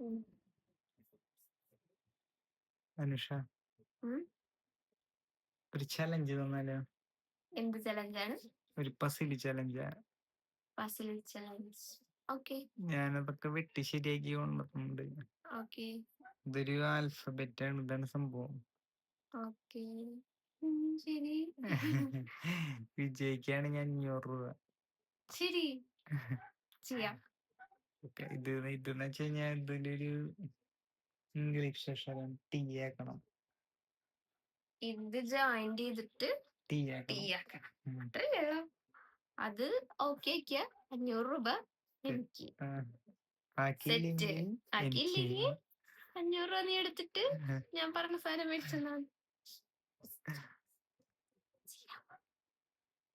ഉം. അനുഷ ഉം. ഒരു ചലഞ്ച് തന്നാലോ? എന്ത് ചലഞ്ചാണ്? ഒരു പസിൽ ചലഞ്ചാ. Puzzle challenge. ഓക്കെ ഞാനതൊക്കെ വെട്ടി ശരിയാക്കി കൊണ്ടുവന്നിട്ടുണ്ട്. ഓക്കെ ഇതൊരു ആൽഫബറ്റ് ആണ്. ഇതാണ് സംഭവം. ഓക്കെ ശരി വിജയിക്കുകയാണെങ്കിൽ 500 രൂപ. ശരി ചെയ്യാം. ഇതെന്ന് വെച്ച് കഴിഞ്ഞാൽ ഇതിന്റെ ഒരു ഇംഗ്ലീഷ് അക്ഷരം ടി ആക്കണം. ഇത് ജോയിൻ ചെയ്തിട്ട് ടി ടീ ആക്കണം. ആക്കണം. അത്രയല്ലോ. അത് ഓക്കെ 500 രൂപ എനിക്ക്. സെറ്റ് ആക്കിയില്ലെങ്കിൽ ആക്കിയില്ലെങ്കിൽ 500 രൂപ നീ എടുത്തിട്ട് ഞാൻ പറഞ്ഞ സാധനം മേടിച്ചെന്നാ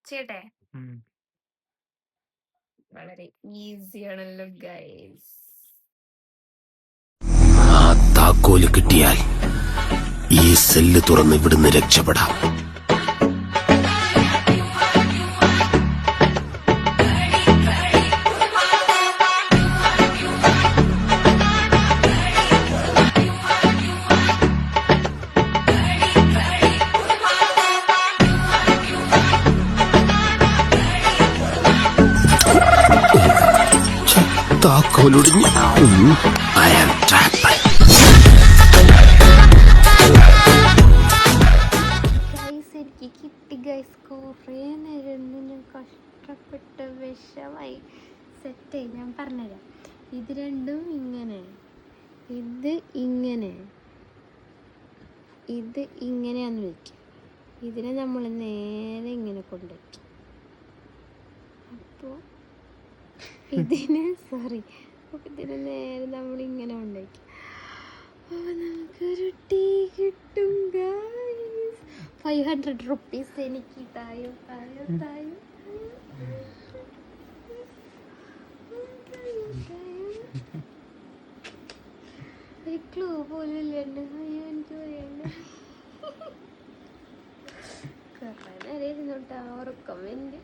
ചേട്ടെ. വളരെ ഈസി ആണല്ലോ ഗൈസ്. ആ താക്കോല് കിട്ടിയാൽ ഈ സെല്ല് തുറന്ന് ഇവിടുന്ന് രക്ഷപ്പെടാം. താക്കോലൊടിഞ്ഞു. I am trapped. എനിക്ക് കിട്ടി ഗൈസ്. കുറേ നേരം ഞാൻ കഷ്ടപ്പെട്ട വിഷമായി സെറ്റായി. ഞാൻ പറഞ്ഞുതരാം. ഇത് രണ്ടും ഇങ്ങനെ, ഇത് ഇങ്ങനെ, ഇത് ഇങ്ങനെയാന്ന് വയ്ക്കും. ഇതിനെ നമ്മൾ നേരെ ഇങ്ങനെ കൊണ്ടുവയ്ക്കും. അപ്പോൾ ഇതിനെ ഇതിനെ നേരെ നമ്മളിങ്ങനെ കൊണ്ടുവയ്ക്കും. അപ്പോൾ നമുക്കൊരു ടീ കിട്ടും ഗൈസ്. 500 റുപ്പീസ് എനിക്ക് തായോ. ഒരു ക്ലൂ പോലും ഇല്ലണ്ട്. അയ്യോ എനിക്ക് പറയണ്ട. കുറേ നേരം ഇരുന്നോട്ടാ ഉറക്കം വേണ്ടി.